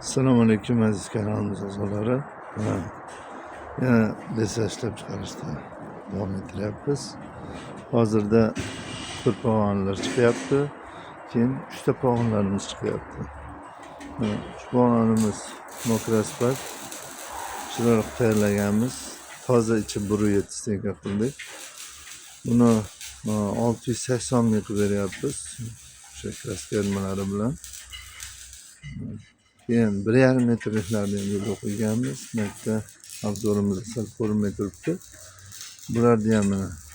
Assalomu alaykum aziz kanalimiz a'zolari. Yana desa ishlab chiqarishda davom ettiryapmiz. Hozirda 4 pog'onalar chiqyapti. Keyin 3 ta pog'onalarimiz chiqyapti. Shu pog'onamiz Mokraspat chiroyli tayyorlaganmiz. Toza ichi 1.7 tenga qildik. Buni 680 ming qilib beryapmiz. O'sha kraska ilmalari bilan. Keyin 1,5 metrliklarni ham yo'lga qo'yganmiz. Makta obzorimizda sal ko'rinmay turibdi. Bularni ham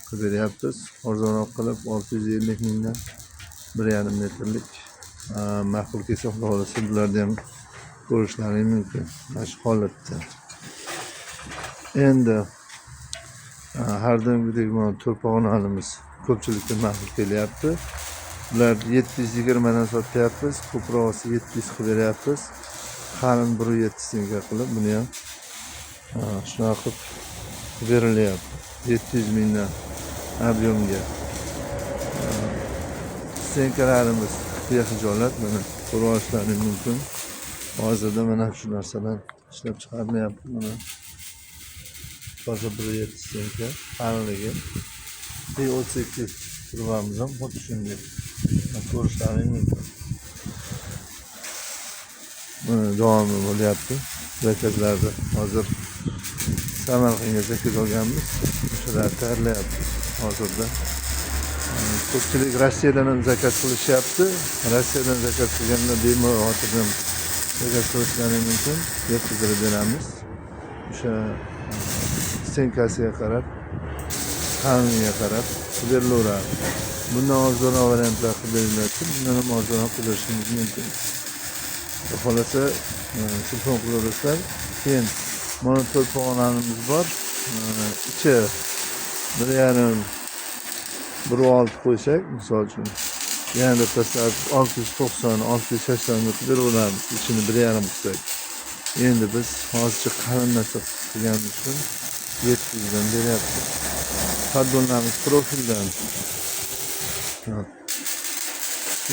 qilib beryapmiz. Arzonroq qilib 650 mingdan 1,5 metrlik ma'qul kelsa xudo xolasa bularni ham ko'rishlaring mumkin. Mana shu holatda. Endi har doimgidek mana 4 pog'onalimiz ko'pchilikka ma'qul kelyapti. Bular 720 dan sotyapmiz. Ko'prog'i 700 qilib beryapmiz. Qalin 1.7 tenga qilib buni ham shunaqa qilib berilyapti. 700 mingdan объемga. Stenkalarimiz behijolat mana ko'rib olishlaring mumkin. Hozirda mana shu narsalar ishlab chiqarilyapti. Mana toza 1.7 stenka qalinligi. P32 turibamiz ham xuddi shunday. Ko'rishlaring mumkin. Davomi bo'lyapti. Zakazlarda hozir Samarqandga zakaz olganmiz. O'shalar tayyorlayapmiz hozirda. Ko'pchilik Rossiyadan ham zakaz qilishyapti. Rossiyadan zakaz qilganda bemalol xotirjam zakaz qilishlaring mumkin. Yetkazib beramiz. O'sha stenkasiga qarab, qalinligiga qarab berilaveradi. Bundan arzonroq variantlar qilib beriladi. Bundan ham arzonroq qilib berishingiz mumkin. Xolasa telefon qilaverasizlar. Keyin mana 4 pog'onamiz bor. Ichi 1,5 1.6 qo'ysak, misol uchun yana tashlab 690 680 ga beraveramiz. Ichini 1,5 qilsak. Endi biz hozircha qalin narsa qilganimiz uchun 700 dan beryapmiz. Paddonlarimiz profildan.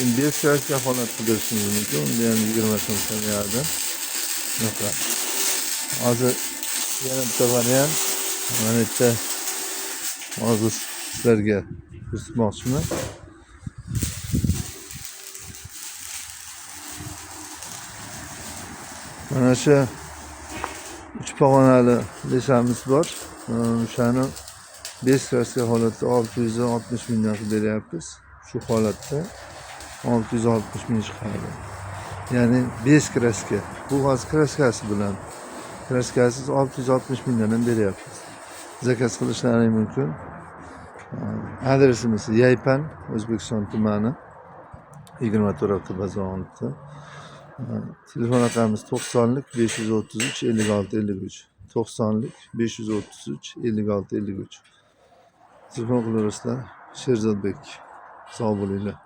Endi beshkashga holat qidirishingiz mumkin. Unda ham 20 so'mdan yarda. Hozir yana bitta variant. Mana bitta hozir sizlarga ko'rsatmoqchiman. Mana shu 3 pog'onali leshamiz bor. O'shani beshkashga holatda 660 mingdan qilib beryapmiz. Shu holatda 660 ming chiqadi. Ya'ni 5 kraska. Bu hozir kraskasi bilan. Kraskasiz 660 mingdan ham beryapmiz. Zakaz qilishlaring mumkin. Adresimiz Yaypan, O'zbekiston tumani 24 bozorida. Telefon raqamimiz 90lik 533 56 53. 90lik 533 56 53. Telefon qilaverasizlar. Sherzodbek. Sog' bo'linglar.